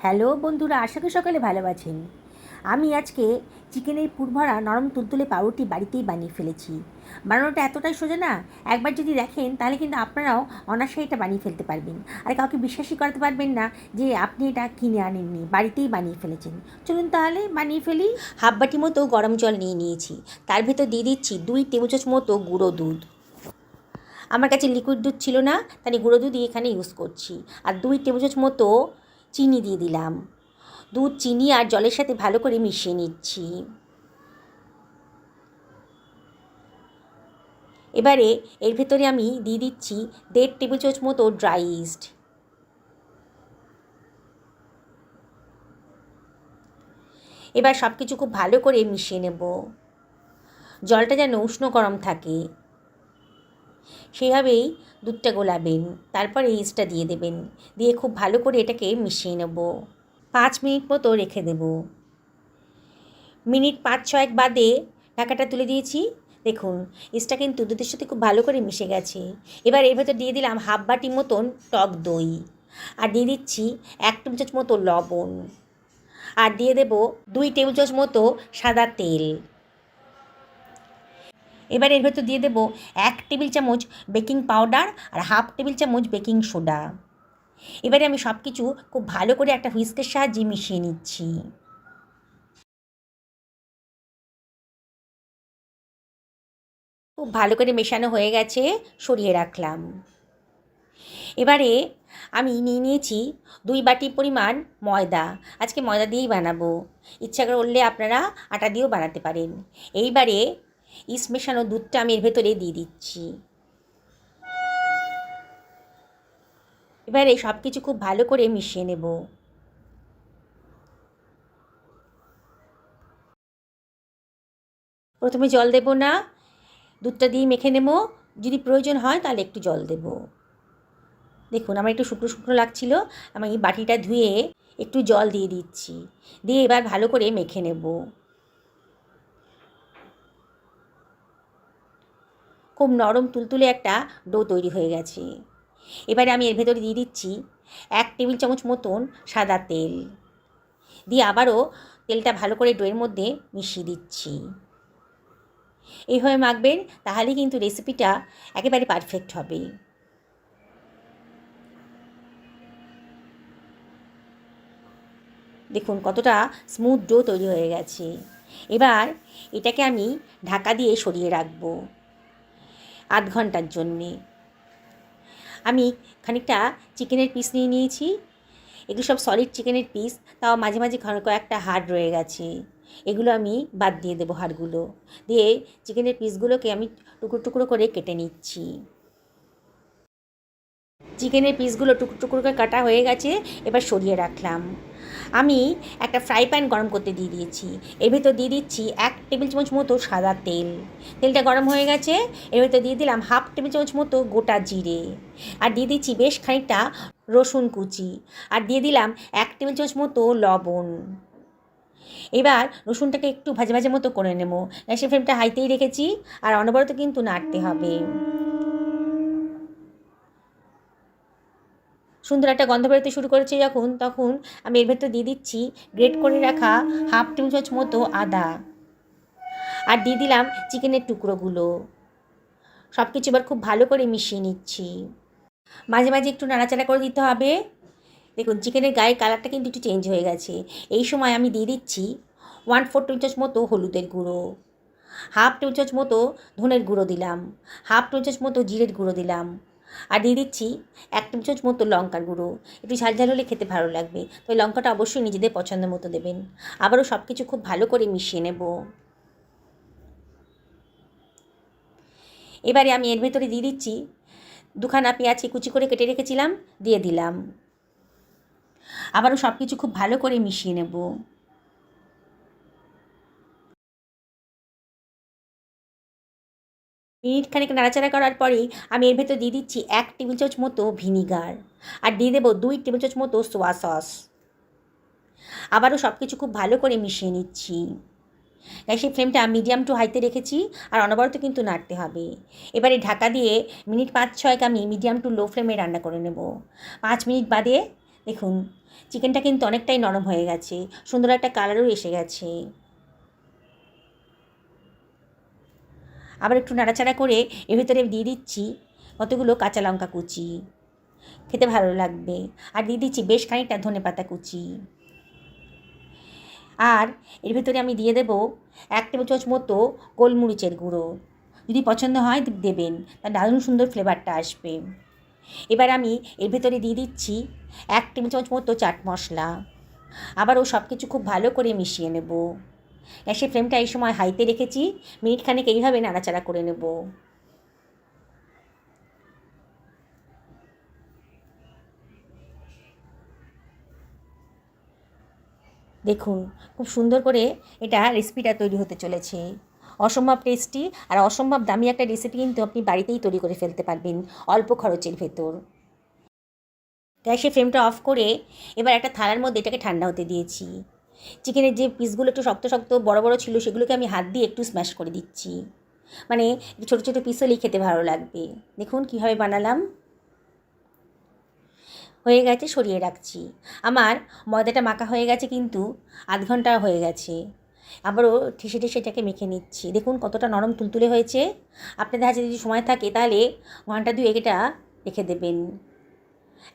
Hello বন্ধুরা, আশা করি সকালে ভালো আছেন। আমি আজকে চিকেনের পুরভরা নরম তুলতুলে পাউরুটি বাড়িতেই বানিয়ে ফেলেছি। বানানোটা এতটাই সোজা না, একবার যদি দেখেন তাহলে কিন্তু আপনারাও অনায়াসে এটা বানিয়ে ফেলতে পারবেন। আর কাউকে বিশ্বাসই করাতে পারবেন না যে আপনি এটা কিনে আনেননি, বাড়িতেই বানিয়ে ফেলেছেন। চলুন তাহলে বানিয়ে ফেলি। হাফ বাটি মতো গরম জল নিয়ে নিয়েছি, তার ভেতর দিয়ে দিচ্ছি 2 টেবিল চামচ মতো গুঁড়ো দুধ। আমার কাছে লিকুইড দুধ ছিল না, তাই গুঁড়ো দুধই এখানে ইউজ করছি। আর 2 টেবিল চামচ মতো চিনি দিয়ে দিলাম। দুধ, চিনি আর জলের সাথে ভালো করে মিশিয়ে নিচ্ছি। এবারে এর ভেতরে আমি দিয়ে দিচ্ছি 1.5 টেবিল চামচ মতো ড্রাই ইস্ট। এবার সব কিছু খুব ভালো করে মিশিয়ে নেব। জলটা যেন উষ্ণ গরম থাকে, সেইভাবেই দুধটা গোলাবেন। তারপরে ইস্টটা দিয়ে দেবেন, দিয়ে খুব ভালো করে এটাকে মিশিয়ে নেব। 5 মিনিট মতো রেখে দেব। মিনিট 5-6 বাদে ঢাকাটা তুলে দিয়েছি। দেখুন, ইস্টটা কিন্তু দুধের সাথে খুব ভালো করে মিশে গেছে। এবার এর ভেতর দিয়ে দিলাম হাফ বাটি মতন টক দই, আর দিয়ে দিচ্ছি 1 টেবিল চামচ মতো লবণ, আর দিয়ে দেব 2 টেবিল চামচ মতো সাদা তেল। এবার এর ভেতর দিয়ে দেব 1 টেবিল চামচ বেকিং পাউডার আর হাফ টেবিল চামচ বেকিং সোডা। এবারে আমি সব কিছু খুব ভালো করে একটা হুইস্কের সাহায্যে মিশিয়ে নিচ্ছি। খুব ভালো করে মেশানো হয়ে গেছে, সরিয়ে রাখলাম। এবারে আমি নিয়ে নিয়েছি 2 বাটি পরিমাণ ময়দা। আজকে ময়দা দিয়েই বানাবো, ইচ্ছা করলে আপনারা আটা দিয়েও বানাতে পারেন। এইবারে ইস্ট মেশানো দুধটা আমি এর ভেতরে দিয়ে দিচ্ছি। এবারে সব কিছু খুব ভালো করে মিশিয়ে নেব। প্রথমে জল দেব না, দুধটা দিয়ে মেখে নেব। যদি প্রয়োজন হয় তাহলে একটু জল দেব। দেখুন, আমার একটু শুকনো শুকনো লাগছিল, আমি এই বাটিটা ধুয়ে একটু জল দিয়ে দিচ্ছি, দিয়ে এবার ভালো করে মেখে নেব। খুব নরম তুলতুলে একটা ডো তৈরি হয়ে গেছে। এবারে আমি এর ভেতরে দিয়ে দিচ্ছি 1 টেবিল চামচ মতন সাদা তেল, দিয়ে আবারও তেলটা ভালো করে ডোয়ের মধ্যে মিশিয়ে দিচ্ছি। এইভাবে মাখবেন, তাহলেই কিন্তু রেসিপিটা একেবারে পারফেক্ট হবে। দেখুন কতটা স্মুথ ডো তৈরি হয়ে গেছে। এবার এটাকে আমি ঢাকা দিয়ে সরিয়ে রাখবো 8 ঘন্টার জন্যে। আমি খানিকটা চিকেনের পিস নিয়ে নিয়েছি। এগুলো সব সলিড চিকেনের পিস, তাও মাঝে মাঝে কয়েকটা হাড় রয়ে গেছে। এগুলো আমি বাদ দিয়ে দেবো, হাড়গুলো দিয়ে চিকেনের পিসগুলোকে আমি টুকরো টুকরো করে কেটে নিচ্ছি। চিকেনের পিসগুলো টুকরো টুকরো করে কাটা হয়ে গেছে, এবার সরিয়ে রাখলাম। আমি একটা ফ্রাই প্যান গরম করতে দিয়ে দিয়েছি। এর ভেতর দিয়ে দিচ্ছি 1 টেবিল চামচ মতো সাদা তেল। তেলটা গরম হয়ে গেছে, এর ভেতর দিয়ে দিলাম হাফ টেবিল চামচ মতো গোটা জিরে, আর দিয়ে দিচ্ছি বেশ খানিকটা রসুন কুচি, আর দিয়ে দিলাম 1 টেবিল চামচ মতো লবণ। এবার রসুনটাকে একটু ভাজা ভাজা মতো করে নেব। গ্যাসের ফ্লেমটা হাইতেই রেখেছি, আর অনবরত কিন্তু নাড়তে হবে। সুন্দর একটা গন্ধ বেরোতে শুরু করেছে যখন, তখন আমি এর ভেতর দিয়ে দিচ্ছি গ্রেট করে রাখা হাফ টেবিল চামচ মতো আদা, আর দিয়ে দিলাম চিকেনের টুকরোগুলো। সব কিছু এবার খুব ভালো করে মিশিয়ে নিচ্ছি। মাঝে মাঝে একটু নাড়াচাড়া করে দিতে হবে। দেখুন, চিকেনের গায়ের কালারটা কিন্তু একটু চেঞ্জ হয়ে গেছে। এই সময় আমি দিয়ে দিচ্ছি 1/4 টেবিল চামচ মতো হলুদের গুঁড়ো, হাফ টেবিল চামচ মতো ধনের গুঁড়ো দিলাম, হাফ টেবিল চামচ মতো জিরের গুঁড়ো দিলাম, আর দিয়ে দিচ্ছি 1 টেবিল চামচ মতো লঙ্কার গুঁড়ো। একটু ঝাল ঝাল হলে খেতে ভালো লাগবে, তো এই লঙ্কাটা অবশ্যই নিজেদের পছন্দ মতো দেবেন। আবারও সব কিছু খুব ভালো করে মিশিয়ে নেব। এবারে আমি এর ভেতরে দিয়ে দিচ্ছি 2খানা পেঁয়াজকে কুচি করে কেটে রেখেছিলাম, দিয়ে দিলাম। আবারও সব কিছু খুব ভালো করে মিশিয়ে নেব। মিনিট খানিক নাড়াচাড়া করার পরেই আমি এর ভেতর দিয়ে দিচ্ছি 1 টেবিল চামচ মতো ভিনিগার, আর দিয়ে দেবো 2 টেবিল চামচ মতো সোয়া সস। আবারও সব কিছু খুব ভালো করে মিশিয়ে নিচ্ছি। গ্যাসের ফ্লেমটা মিডিয়াম টু হাইতে রেখেছি, আর অনবরত কিন্তু নাড়তে হবে। এবারে ঢাকা দিয়ে মিনিট 5-6 আমি মিডিয়াম টু লো ফ্লেমে রান্না করে নেব। 5 মিনিট বাদে দেখুন চিকেনটা কিন্তু অনেকটাই নরম হয়ে গেছে, সুন্দর একটা কালারও এসে গেছে। আবার একটু নাড়াচাড়া করে এর ভিতরে দিয়ে দিচ্ছি কতগুলো কাঁচা লঙ্কা কুচি, খেতে ভালো লাগবে। আর দিয়ে দিচ্ছি বেশ খানিকটা ধনেপাতা কুচি। আর এর ভিতরে আমি দিয়ে দেবো 1 টেবিল চামচ মতো গোলমরিচের গুঁড়ো। যদি পছন্দ হয় দেবেন, তার দারুণ সুন্দর ফ্লেভারটা আসবে। এবার আমি এর ভেতরে দিয়ে দিচ্ছি 1 টেবিল চামচ মতো চাট মশলা। আবারও সব কিছু খুব ভালো করে মিশিয়ে নেব। গ্যাসের ফ্লেমটা এই সময় হাইতে রেখেছি, মিনিট খানেক এইভাবে নাড়াচাড়া করে নেব। দেখুন খুব সুন্দর করে এটা রেসিপিটা তৈরি হতে চলেছে। অসম্ভব টেস্টি আর অসম্ভব দামি একটা রেসিপি কিন্তু আপনি বাড়িতেই তৈরি করে ফেলতে পারবেন অল্প খরচের ভেতর। গ্যাসের ফ্লেমটা অফ করে এবার একটা থালার মধ্যে এটাকে ঠান্ডা হতে দিয়েছি। চিকেনের যে পিসগুলো একটু শক্ত শক্ত বড় বড় ছিল সেগুলোকে আমি হাত দিয়ে একটু স্ম্যাশ করে দিচ্ছি, মানে ছোটো ছোটো পিস হলেই খেতে ভালো লাগবে। দেখুন কীভাবে বানালাম। হয়ে গেছে, সরিয়ে রাখছি। আমার ময়দাটা মাখা হয়ে গেছে কিন্তু আধ ঘন্টা হয়ে গেছে। আবারও ঠেসে ঠেসে এটাকে মেখে নিচ্ছি। দেখুন কতটা নরম তুলতুলে হয়েছে। আপনাদের হাতে যদি সময় থাকে তাহলে ঘন্টা 2 এটা রেখে দেবেন।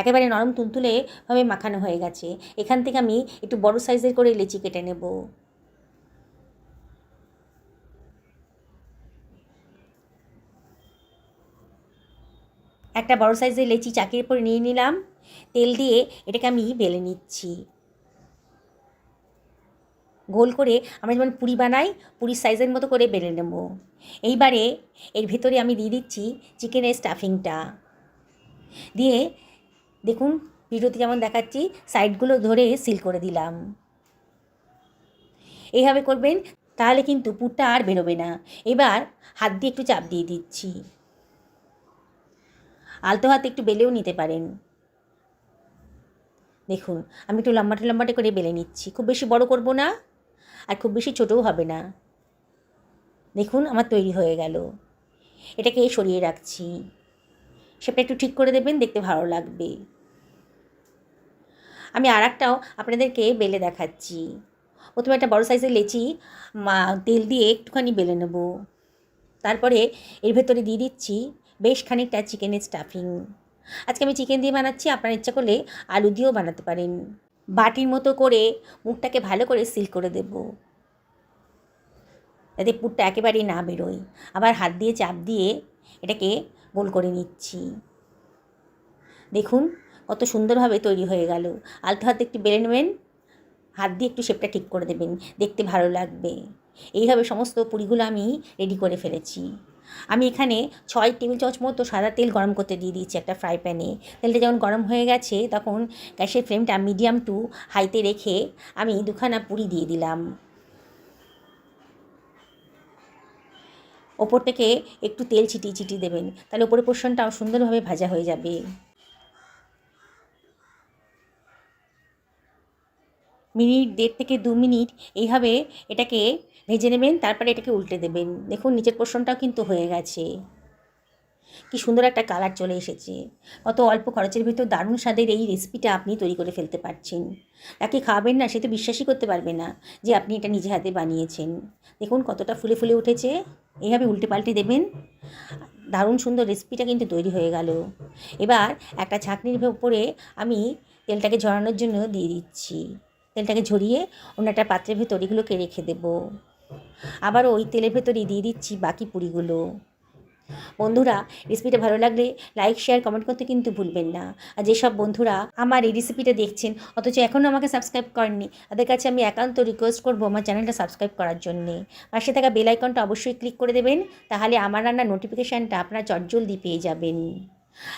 একেবারে নরম তুলতুলেভাবে মাখানো হয়ে গেছে। এখান থেকে আমি একটু বড় সাইজের করে লেচি কেটে নেব। একটা বড় সাইজের লেচি চাকির উপরে নিয়ে নিলাম। তেল দিয়ে এটাকে আমি বেলে নিচ্ছি গোল করে। আমরা যেমন পুরি বানাই, পুরির সাইজের মতো করে বেলে নেব। এইবারে এর ভেতরে আমি দিয়ে দিচ্ছি চিকেনের স্টাফিংটা দিয়ে, দেখুন ভিডিওতে যেমন দেখাচ্ছি সাইডগুলো ধরে সিল করে দিলাম। এইভাবে করবেন, তাহলে কিন্তু পুরটা আর বেরোবে না। এবার হাত দিয়ে একটু চাপ দিয়ে দিচ্ছি। আলতো হাতে একটু বেলেও নিতে পারেন। দেখুন আমি একটু লম্বাটে লম্বাটে করে বেলে নিচ্ছি। খুব বেশি বড় করব না আর খুব বেশি ছোটও হবে না। দেখুন আমার তৈরি হয়ে গেল। এটাকে সরিয়ে রাখছি। সেটা একটু ঠিক করে দেবেন, দেখতে ভালো লাগবে। আমি আরেকটাও আপনাদেরকে বেলে দেখাচ্ছি। প্রথমে একটা বড় সাইজের লেচি তেল দিয়ে একটুখানি বেলে নেব। তারপরে এর ভেতরে দিয়ে দিচ্ছি বেশ খানিকটা চিকেনের স্টাফিং। আজকে আমি চিকেন দিয়ে বানাচ্ছি, আপনার ইচ্ছা করলে আলু দিয়েও বানাতে পারেন। বাটির মতো করে মুখটাকে ভালো করে সিল করে দেব, যাতে পুরটা একেবারেই না বেরোয়। আবার হাত দিয়ে চাপ দিয়ে এটাকে গোল করে নিচ্ছি। দেখুন কত সুন্দরভাবে তৈরি হয়ে গেল। আলতো হাতে একটু বেলে নেবেন, হাত দিয়ে একটু শেপটা ঠিক করে দেবেন, দেখতে ভালো লাগবে। এইভাবে সমস্ত পুরিগুলো আমি রেডি করে ফেলেছি। আমি এখানে 6 টেবিল চামচ মতো সাদা তেল গরম করতে দিয়ে দিয়েছি একটা ফ্রাই প্যানে। তেলটা যখন গরম হয়ে গেছে তখন গ্যাসের ফ্লেমটা মিডিয়াম টু হাইতে রেখে আমি 2খানা পুরি দিয়ে দিলাম। ওপর থেকে একটু তেল ছিটিয়ে ছিটিয়ে দেবেন, তাহলে ওপরের পোর্শনটাও সুন্দরভাবে ভাজা হয়ে যাবে। মিনিট 1.5 থেকে 2 মিনিট এইভাবে এটাকে ভেজে নেবেন, তারপরে এটাকে উল্টে দেবেন। দেখুন নিচের পোর্শনটাও কিন্তু হয়ে গেছে। কি সুন্দর একটা কালার চলে এসেছে। কত অল্প খরচের ভিতর দারুণ স্বাদের এই রেসিপিটা আপনি তৈরি করে ফেলতে পারছেন। তাকে খাওয়াবেন না, সে তো বিশ্বাসই করতে পারবে না যে আপনি এটা নিজে হাতে বানিয়েছেন। দেখুন কতটা ফুলে ফুলে উঠেছে। এইভাবে উল্টে পাল্টে দেবেন। দারুণ সুন্দর রেসিপিটা কিন্তু তৈরি হয়ে গেল। এবার একটা ছাঁকনির উপরে আমি তেলটাকে ঝরানোর জন্য দিয়ে দিচ্ছি। তেলটাকে ঝরিয়ে অন্য একটা পাত্রের ভেতর এগুলোকে রেখে দেব। আবার ওই তেলের ভেতরেই দিয়ে দিচ্ছি বাকি পুরিগুলো। বন্ধুরা রেসিপিটা ভালো লাগলে লাইক শেয়ার কমেন্ট করতে কিন্তু ভুলবেন না। আর যেসব বন্ধুরা আমার এই রেসিপিটা দেখছেন অথচ এখনও আমাকে সাবস্ক্রাইব করেননি, তাদের কাছে আমি একান্ত রিকোয়েস্ট করবো আমার চ্যানেলটা সাবস্ক্রাইব করার জন্যে। পাশে থাকা বেল আইকনটা অবশ্যই ক্লিক করে দেবেন, তাহলে আমার রান্নার নোটিফিকেশানটা আপনারা চটজলদি পেয়ে যাবেন।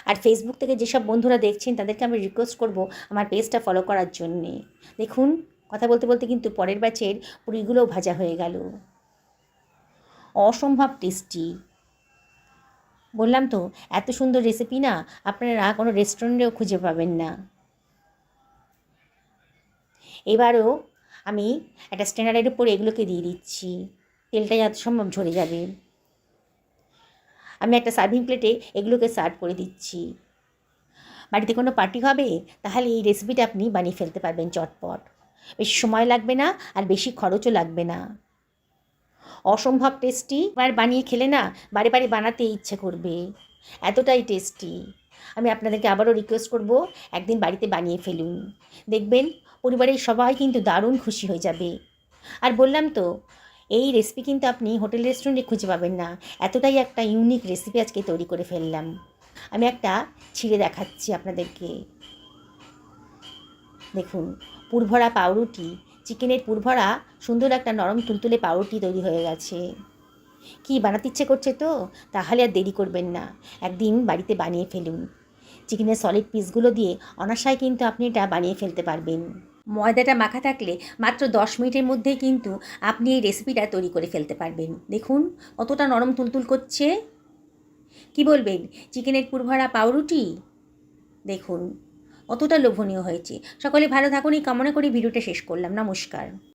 আর ফেসবুক থেকে যেসব বন্ধুরা দেখছেন তাদেরকে আমি রিকোয়েস্ট করব আমার পেজটা ফলো করার জন্যে। দেখুন কথা বলতে বলতে কিন্তু পরের ব্যাচের পুরিগুলোও ভাজা হয়ে গেল। অসম্ভব টেস্টি। বললাম তো এত সুন্দর রেসিপি না আপনারা কোনো রেস্টুরেন্টেও খুঁজে পাবেন না। এবারও আমি একটা স্ট্যান্ডারের উপরে এগুলোকে দিয়ে দিচ্ছি। তেলটা যত সম্ভব ঝরে যাবে। আমি একটা সার্ভিং প্লেটে এগুলোকে সার্ভ করে দিচ্ছি। বাড়িতে কোনো পার্টি হবে, তাহলে এই রেসিপিটা আপনি বানিয়ে ফেলতে পারবেন চটপট। বেশি সময় লাগবে না আর বেশি খরচও লাগবে না। অসম্ভব টেস্টি, আর বানিয়ে খেলে না বারে বারে বানাতে ইচ্ছে করবে, এতটাই টেস্টি। আমি আপনাদেরকে আবারও রিকোয়েস্ট করব, একদিন বাড়িতে বানিয়ে ফেলুন, দেখবেন পরিবারের সবাই কিন্তু দারুণ খুশি হয়ে যাবে। আর বললাম তো, এই রেসিপি কিন্তু আপনি হোটেল রেস্টুরেন্টে খুঁজে পাবেন না, এতটাই একটা ইউনিক রেসিপি আজকে তৈরি করে ফেললাম। আমি একটা ছিঁড়ে দেখাচ্ছি আপনাদেরকে, দেখুন, পুরভরা পাউরুটি, চিকেনের পুরভরা সুন্দর একটা নরম তুলতুলে পাউরুটি তৈরি হয়ে গেছে। কি বানাতে ইচ্ছে করছে তো? তাহলে আর দেরি করবেন না, একদিন বাড়িতে বানিয়ে ফেলুন। চিকেনের সলিড পিসগুলো দিয়ে অনায়াসে কিন্তু আপনি এটা বানিয়ে ফেলতে পারবেন। ময়দাটা মাখা থাকলে মাত্র 10 মিনিটের মধ্যেই কিন্তু আপনি এই রেসিপিটা তৈরি করে ফেলতে পারবেন। দেখুন কতটা নরম তুলতুল করছে। কি বলবেন, চিকেনের পুরভরা পাউরুটি দেখুন কতটা লোভনীয় হয়েছে। সকলে ভালো থাকুন এই কামনা করে ভিডিওটা শেষ করলাম। নমস্কার।